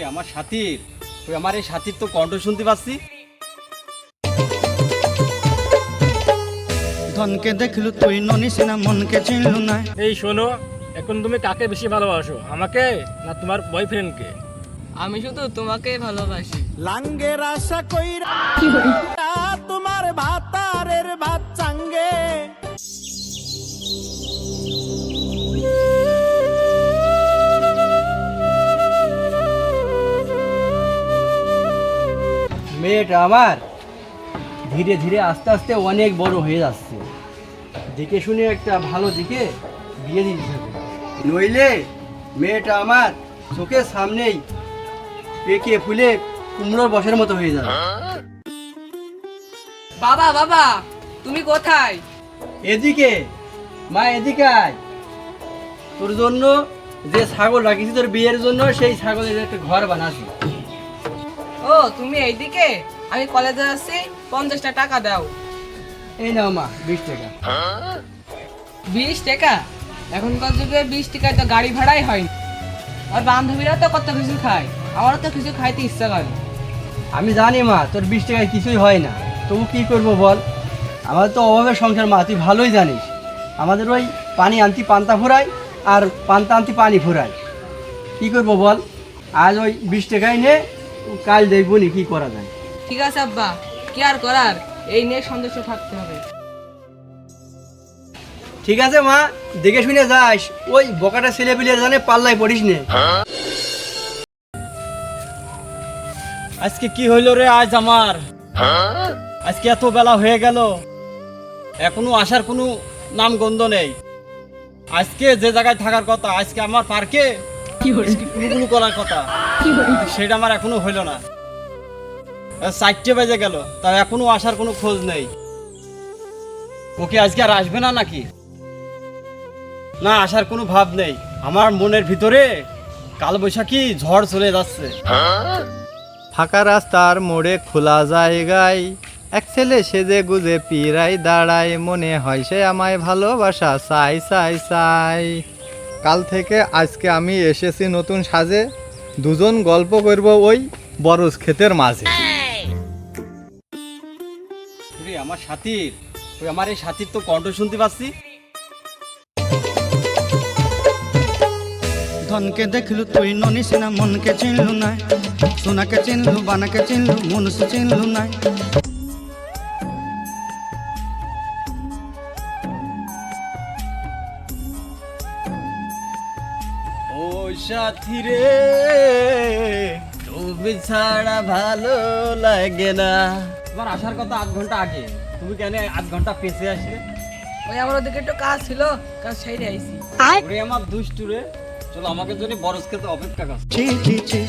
আমার সাথীর আমার এই সাথীর তো কণ্ঠ শুনতে পাচ্ছি। ধনকে দেখলু তুই ননিস না মনকে চিনলু না। এই শোনো, এখন তুমি কাকে বেশি ভালোবাসো, আমাকে না তোমার বয়ফ্রেন্ডকে? আমি শুধু তোমাকে ভালোবাসি। লাঙ্গের আশা কইরা তোমার ভাতারের ভাত চাঙ্গে। মেয়েটা আমার ধীরে ধীরে আস্তে আস্তে অনেক বড় হয়ে যাচ্ছে, দেখে শুনে একটা ভালো দিকে বিয়ে দিতে হবে, নইলে মেয়েটা আমার চোখের সামনেই পেকে ফুলে কুমড়োর বসের মতো হয়ে যাবে। বাবা বাবা, তুমি কোথায়? এদিকে মা, এদিকে আয়। তোর জন্য যে ছাগল রাখিছি তোর বিয়ের জন্য, সেই ছাগলের একটা ঘর বানাচ্ছি। ও তুমি এইদিকে, আমি কলেজে যাচ্ছি, 50টা টাকা দাও। এই নাও মা, 20 টাকা। 20 টাকা? এখনকার যুগে 20 টাকায় তো গাড়ি ভাড়াই হয় না। আর বান্ধবীরা তো কত কিছু খায়, আমারও তো কিছু খাইতে ইচ্ছা করে। আমি জানি মা, তোর 20 টাকায় কিছুই হয় না, তবু কি করবো বল, আমাদের তো অভাবের সংসার মা, তুই ভালোই জানিস। আমাদের ওই পানি আনতি পান্তা ফুরাই, আর পান্তা আনতি পানি ফুরাই। কি করবো বল, আজ ওই 20 টাকায় নে, কাল দেখবো নি কি করা যায়। ঠিক আছে আব্বা, কি আর করার, এই নিয়ে সন্তুষ্ট থাকতে হবে। ঠিক আছে মা, দেখে শুনে যাস, ওই বকাটা ছেলে পেলে জানে পাল্লায় পড়িস নে। আজকে কি হইল রে আজ আমার? আজকে এত বেলা হয়ে গেল, এখনো আসার কোনো নাম গন্ধ নেই। আজকে যে জায়গায় থাকার কথা, আজকে আমার পার্কে কুলুকুলু করার কথা, সেটা আমার এখনো হইল না। 4টে বেজে গেল, তা এখনো আসার কোনো খোঁজ নেই। ওকে আজকে আর আসবে না নাকি? না, আসার কোনো ভাব নেই। আমার মনের ভিতরে কালবৈশাখী ঝড় চলে যাচ্ছে। ফাঁকা রাস্তার মোড়ে খোলা জায়গায় এক ছেলে সেজে গুজে পিরাই দাঁড়ায়, মনে হয় সে আমায় ভালোবাসা চাই চাই চাই। কাল থেকে আজকে আমি এসেছি নতুন সাজে, দুজন গল্প করব ওই বরজ ক্ষেতের মাঝে। আমার সাথীর আমার এই সাথীর তো কণ্ঠ শুনতে পাচ্ছি। ধনকে দেখলু তুই ননিস না মনকে চিনলু না। সোনাকে চিনলু, বানাকে চিনলু, মনুষ চিনলু না। ও সাথী রে, তুমি ছাড়া ভালো লাগে না। তোমার আসার কথা 8 ঘন্টা আগে, তুমি কেন 8 ঘন্টা পেছে আসলে? ওই আমার ওদিকে একটু কাজ ছিল, কাজ সেরে আইছি। ওরে আমার দুষ্টু রে, চলো আমাকে জন্য বরজ খেতে অপেক্ষা কর। ছি ছি ছি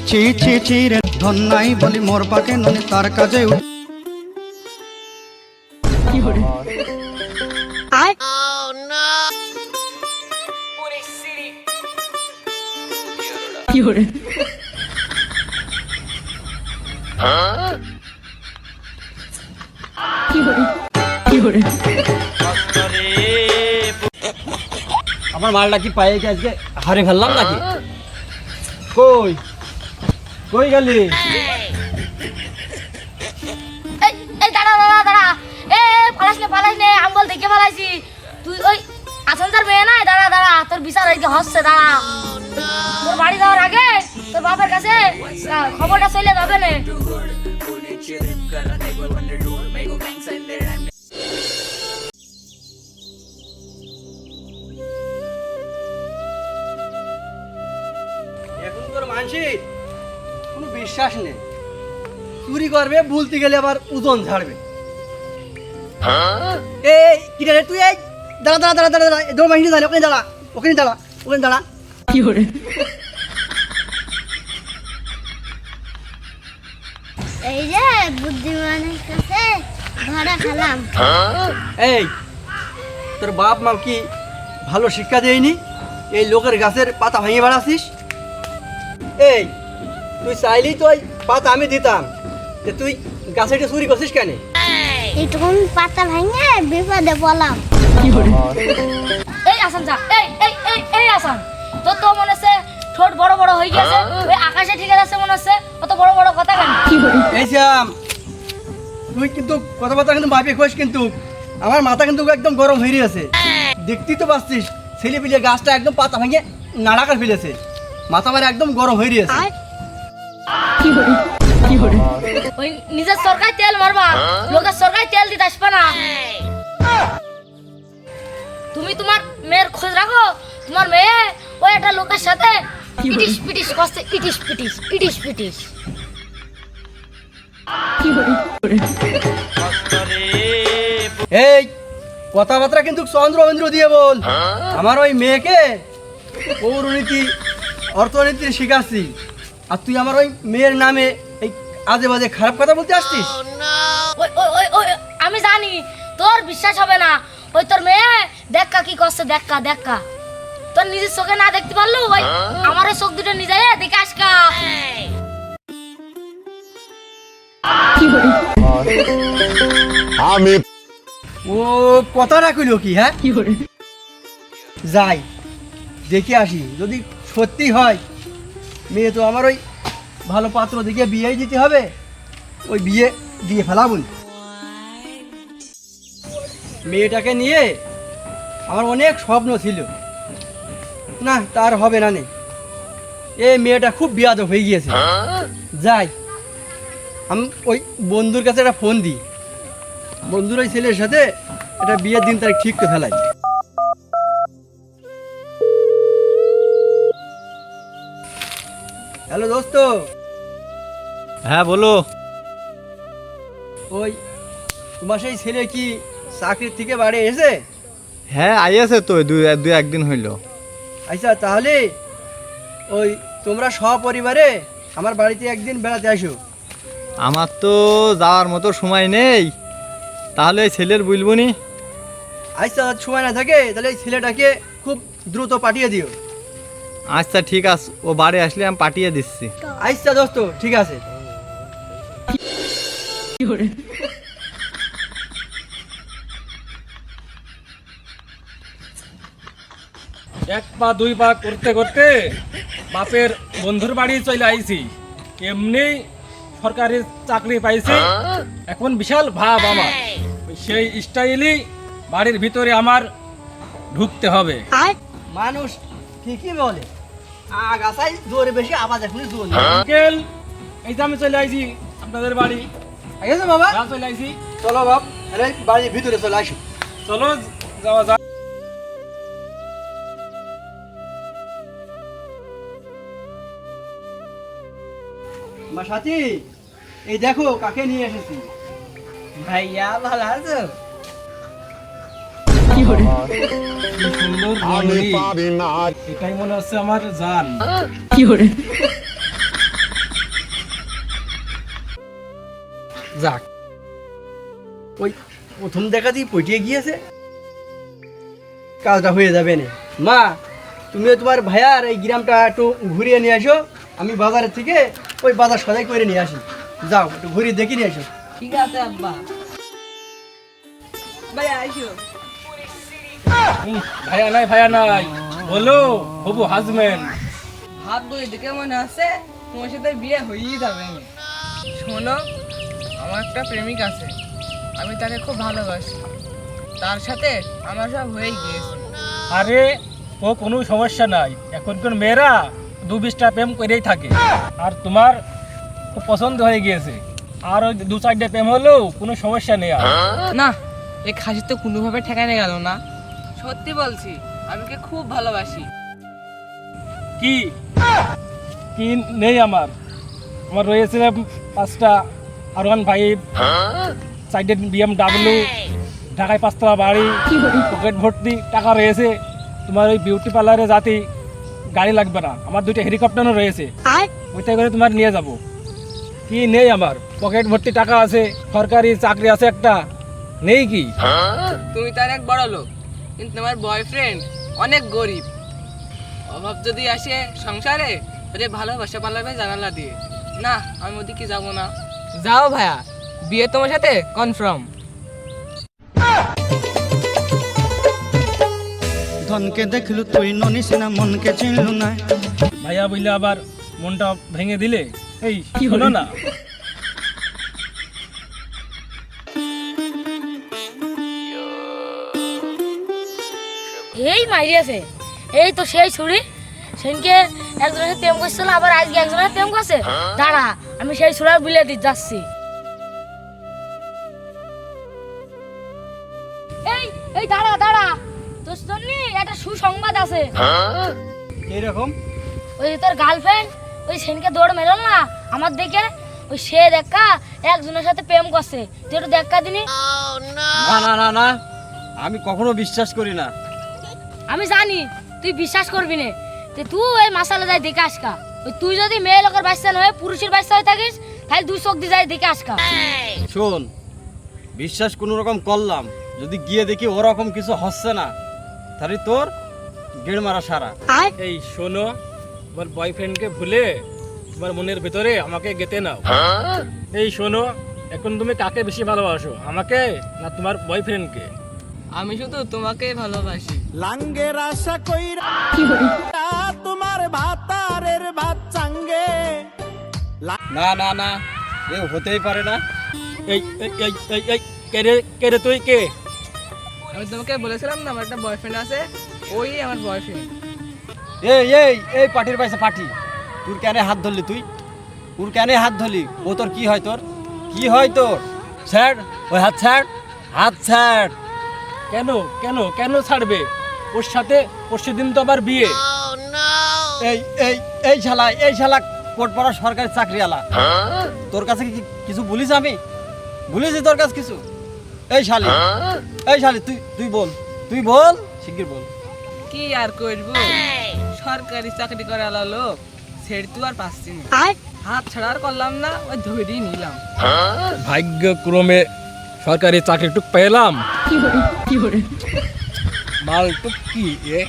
ছি ছি ছি রে, ধন নাই বলি মোর পাকে ননি তার কাজে আমার মালটা কি পায়ে কি আজকে হারে ফেললাম নাকি? কই কই গেলি? এই দাঁড়া দাঁড়া দাঁড়া, পালাস নে, আম্বল দেখে পালাইছি। তুই ওই আসানসার মেয়ে না, দাঁড়া দাঁড়া, তোর বিচার হইতে হচ্ছে, দাঁড়া। তোর বাড়ি যাওয়ার আগে তোর বাবার কাছে খবরটা চলে যাবে না। এখন তোর মানসিক কোনো বিশ্বাস নেই, চুরি করবে, ভুলতে গেলে আবার ওজন ঝাড়বে। এই কিটা রে তুই, এই দাঁড়া দাঁড়া দাঁড়া দাঁড়া দাঁড়া, দৌড় মাইনি দাঁড়া, ওখানে দাঁড়া, ওখানে দাঁড়া, ওখানে দাঁড়া। কি করে এই যে বুদ্ধিমানের কাছে ধরা খেলাম। এই তোর বাপ মা কি ভালো শিক্ষা দেয়নি? এই লোকের গাছের পাতা ভেঙে বেড়াচ্ছিস। এই তুই চাইলেই তো ওই পাতা আমি দিতাম, যে তুই গাছে এটা চুরি করছিস কেন? এইটুকুন পাতা ভেঙে বিপদে পড়লাম। এই আসান যা, এই এই এই এই আসান, তোর তো মনে হচ্ছে ঠোঁট ঠোঁট বড় বড় হয়ে গেছে, ওই আকাশে ঠিক আছে মনে হচ্ছে, অত বড় বড় কথা কেন? এই শ্যাম, তুই কিন্তু কথাবার্তা কিন্তু মাপে খোঁজ, কিন্তু আমার মাথা কিন্তু একদম গরম হয়ে আছে। দেখতেই তো পাচ্ছিস ছেলে পিলে গাছটা একদম পাতা ভেঙে নাড়াকার ফেলেছে, মাথা আমার একদম গরম হয়ে আছে। ওই নিজের সরকারি তেল মারবা, লোকের সরকারি তেল দিতে আসবে না। তুমি তোমার মেয়ের খোঁজ রাখো, তোমার মেয়ে ওই একটা লোকের সাথে ইটিস পিটিস করছে, ইটিস পিটিস, ইটিস পিটিস। এই কথাবার্তা কিন্তু চন্দ্র ইন্দ্র দিয়ে বল। আমার ওই মেয়েকে পৌরনীতি অর্থনীতি শিখাচ্ছি, আর তুই আমার ওই মেয়ের নামে এই আজে বাজে খারাপ কথা বলতে আসছিস। ওই ওই ওই ওই আমি জানি তোর বিশ্বাস হবে না, ওই তোর মেয়ে দেখা কি করছে, দেখা দেখা তোর নিজের চোখে না দেখতে পারলো, ওই আমার ওই চোখ দুটো নিজে দেখে আসকা। আমি ও কথা রাখিল কি? হ্যাঁ, যাই দেখে আসি, যদি সত্যি হয় মেয়ে তো আমার ওই ভালো পাত্র দেখে বিয়ে দিতে হবে, ওই বিয়ে দিয়ে ফেলাবুন। মেয়েটাকে নিয়ে আমার অনেক স্বপ্ন ছিল, না তার হবে না নে। এই মেয়েটা খুব বিয়াদব হয়ে গিয়েছে। যাই আমি ওই বন্ধুর কাছে একটা ফোন দিই, বন্ধুর ওই ছেলের সাথে একটা বিয়ের দিন তারিখ ঠিক করে ফেলাই। হ্যালো দোস্ত, হ্যাঁ বলো। ওই তোমার সেই ছেলে কি চাকরির থেকে বাড়ি এসে? হ্যাঁ আইয়াছে তো, দুই একদিন হইল। আচ্ছা তাহলে ওই তোমরা সপরিবারে আমার বাড়িতে একদিন বেড়াতে আসো। আমার তো যাওয়ার মতো সময় নেই, তাহলে এই ছেলের বলবো নি। আচ্ছা সময় না থাকে তাহলে এই ছেলেটাকে খুব দ্রুত পাঠিয়ে দিও। আচ্ছা ঠিক আছে, ও বাড়ি আসলে আমি পাঠিয়ে দিচ্ছি। আচ্ছা দোস্ত ঠিক আছে। এক পা দুই পা করতে করতে বাপের বন্ধুর বাড়ি চলে আইছি, এমনি সরকারি চাকরি পাইছি, এখন বিশাল ভাব আমার, সেই স্টাইলই বাড়ির ভিতরে আমার ঢুকতে হবে। মানুষ ঠিকই বলে, আগাছাই জোরে বেশি আওয়াজ এখনই জোর। আঙ্কেল, এই যে আমি চলে আইছি আপনাদের বাড়ি। ঠিক আছে বাবা, হ্যাঁ, চলে আইছি, চলো বাপ, আরে বাড়ির ভিতরে চলে আসো। চলো যাওয়া যাক। মা সাথী, এই দেখো কাকে নিয়ে এসেছি। ভাইয়া ভালো আছো? কি সুন্দর আমি রমণী। পারি না। এটাই মনে হচ্ছে আমার জান। যাক, ওই প্রথম দেখাতেই পটিয়ে গিয়েছে, কাজটা হয়ে যাবে না। মা তুমি তোমার ভাইয়ার এই গ্রামটা একটু ঘুরিয়ে নিয়ে আসো, আমি বাজারের থেকে ওই বাজার সদাই করে নিয়ে আসি। যাও একটু ঘুরিয়ে দেখে নিয়ে আসো। ঠিক আছে আব্বা। ভাইয়া আইসো। ভাইয়া নাই বলো হবু হাজবেন্ড। হাত বই দেখে মনে হচ্ছে তোমার সাথে বিয়ে হয়েই যাবে। শোনো, আমার একটা প্রেমিক আছে, আমি তাকে খুব ভালোবাসি, তার সাথে আমার সব হয়ে গিয়েছে। আরে ও কোনো সমস্যা নাই, এখনকার মেয়েরা ২-২০টা প্রেম করেই থাকে, আর তোমার খুব পছন্দ হয়ে গিয়েছে, আর ওই ২-৪টা প্রেম হলেও কোনো সমস্যা নেই। আর না, এই খাসি তো কোনোভাবে ঠেকানো গেল না। সত্যি বলছি, আমি ওকে খুব ভালোবাসি। কি কি নেই আমার রয়েছে 5টা R15, 4টে BMW, ঢাকায় 5তলা বাড়ি, পকেট ভর্তি টাকা রয়েছে। তোমার ওই বিউটি পার্লারে জাতি গাড়ি লাগবে না, আমার 2টা হেলিকপ্টারও রয়েছে, ওইটাই করে তোমার নিয়ে যাব। কি নেই আমার? পকেট ভর্তি টাকা আছে, সরকারি চাকরি আছে একটা, নেই কি? তুমি তার এক বড় লোক, কিন্তু তোমার বয়ফ্রেন্ড অনেক গরিব। অভাব যদি আসে সংসারে, ওরে ভালোবাসা পালাবে জানালা দিয়ে। না, আমি ওদিকে যাব না। যাও ভাইয়া, বিয়ে তোমার সাথে কনফার্ম। থনকে দেখলু তুই ননিস না মনকে চিনলু না ভাইয়া বললে আবার মনটা ভেঙে দিলে। এই শোনো না, এই মাইরিয়াছে, এই তো সেই ছুরি। সেদিনকে একজনের সাথে প্রেম করছিল, আবার আজকে একজনের সাথে প্রেম করছে। দাঁড়া, আমি সেই ছুরার বিলে দিয়ে যাচ্ছি। এই এই দাঁড়া দাঁড়া, তোর জন্য একটা সুসংবাদ আছে। এইরকম ওই যে তোর গার্লফ্রেন্ড ওই সেদিনকে দৌড় মেরল না আমার দেখে, ওই সে দেখা একজনের সাথে প্রেম করছে। তুই একটু দেখা দিনি। না না না না, আমি কখনো বিশ্বাস করি না। আমি জানি তুই বিশ্বাস করবি না, তুই এই মাসালা যাই দেখে আসকা। ওই তুই যদি মেয়ে লোকের বাচ্চা নয় পুরুষের বাচ্চা হয়ে থাকিস, তাহলে দুই চোখ দিয়ে যাই দেখে আসকা। শোন, বিশ্বাস কোনো রকম করলাম, যদি গিয়ে দেখি ওরকম কিছু হচ্ছে না, তাহলে তোর গেড় মারা সারা। এই শোনো, তোমার বয়ফ্রেন্ডকে ভুলে তোমার মনের ভেতরে আমাকে গেতে নাও। এই শোনো, এখন তুমি কাকে বেশি ভালোবাসো, আমাকে না তোমার বয়ফ্রেন্ডকে? আমি শুধু তোমাকে ভালোবাসি। লাঙ্গের আশা কইরা তোমার ভাতারের ভাত চাঙ্গে। না না না, এ হতেই পারে না। এই এই এই এই এই কে রে তুই কে? আমি তোমাকে বলেছিলাম না আমার একটা বয়ফ্রেন্ড আছে, ওই আমার বয়ফ্রেন্ড। এই এই এই পার্টির পয়সা পার্টি, তোর কেন হাত ধরলি? তুই তোর কেন হাত ধরলি? ও তোর কি হয়? তোর কি হয় তোর? ছাড় ওই হাত, ছাড় হাত, ছাড়। কেন কেন কেন ছাড়বে? ওর সাথে পরশু দিন তো আবার বিয়ে। এই এই এই শালা, এই শালা কোট পড়া সরকারি চাকরিওয়ালা, তোর কাছে কি কিছু বলিস? আমি বলেছি তোর কাছে কিছু? এই শালি, এই শালি, তুই তুই বল, তুই বল, শিগগির বল। কি আর করবো, সরকারি চাকরি করে আলা লোক ছেড়ে তো আর পাচ্ছি না। হাত ছাড়া আর করলাম না, ওই ধরেই নিলাম। ভাগ্যক্রমে সরকারি চাকরিটুক পেলাম। মালটুক কি এ?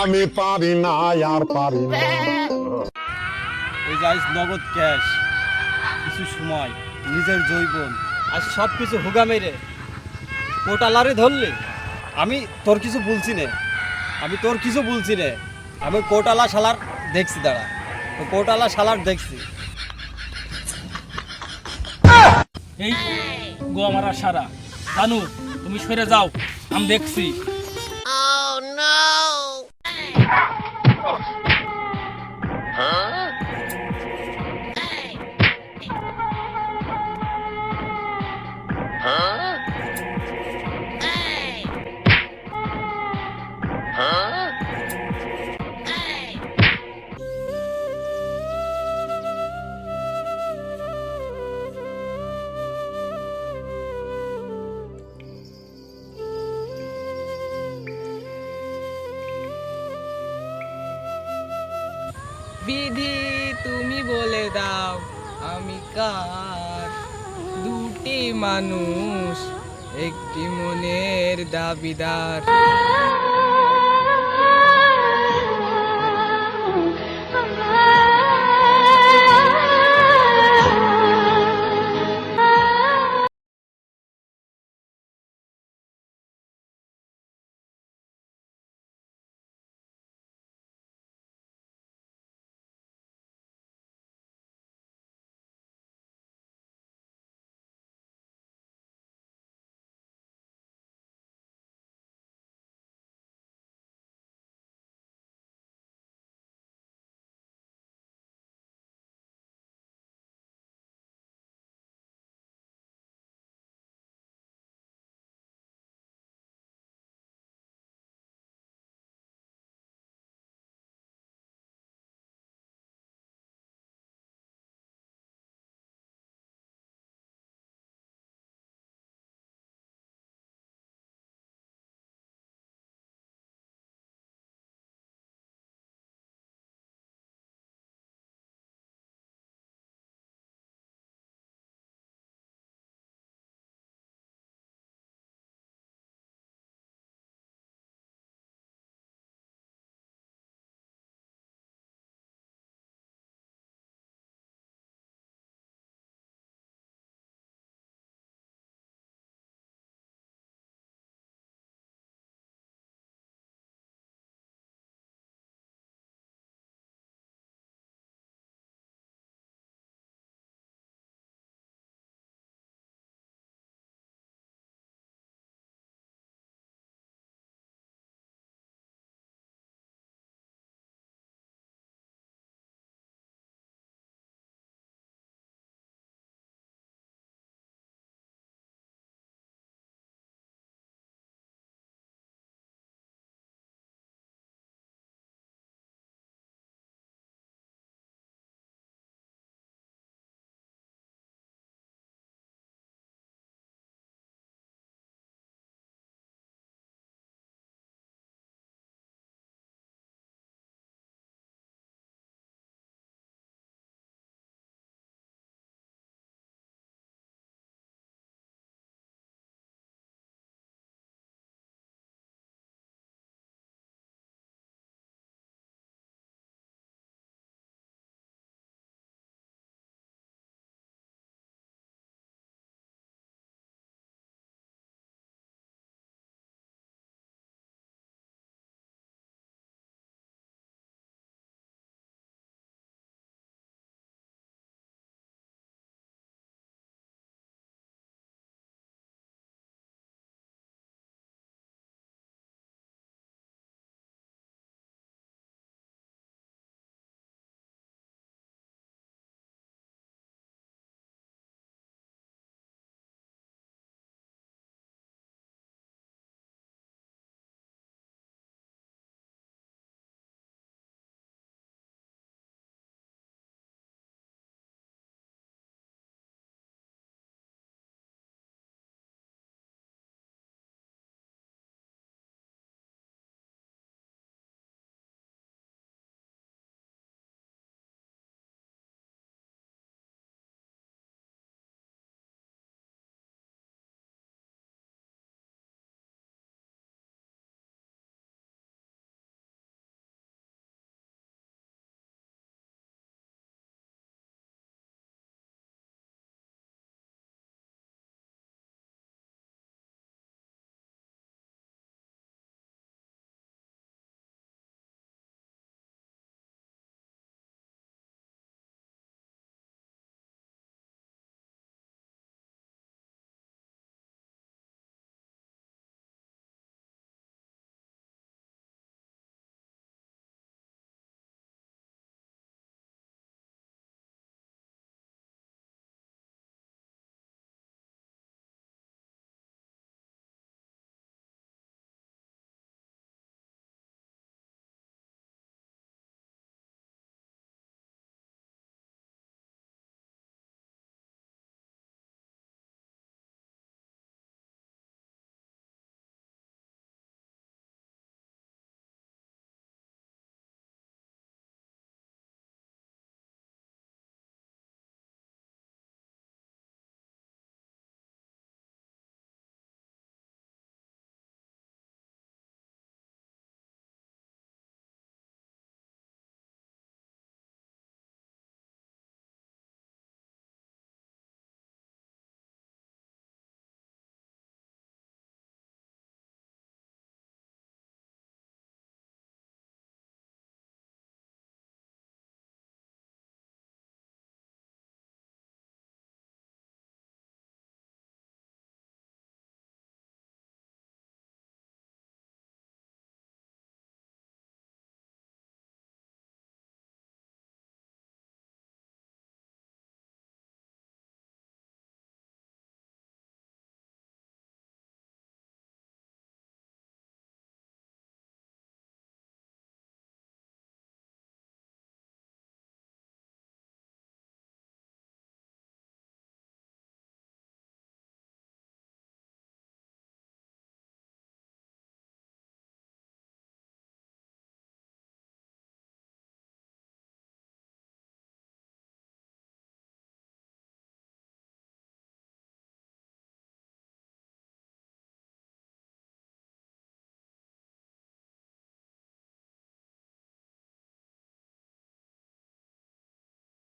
আমি পারি না আর পারি না। এই যাইস নগদ ক্যাশ, কিছু সময় নিজের জৈবন আর সব কিছু হুগা মেরে কোটালারে ধরলে। আমি তোর কিছু বলছি না, আমি তোর কিছু বলছি না, আমি কোটালা শালার দেখছি। দাঁড়া, কোটালা শালার দেখছি। এই গো আমার সারা জানু, তুমি সরে যাও, আমি দেখছি। বিধি তুমি বলে দাও আমি কার, দুটি মানুষ একটি মনের দাবিদার।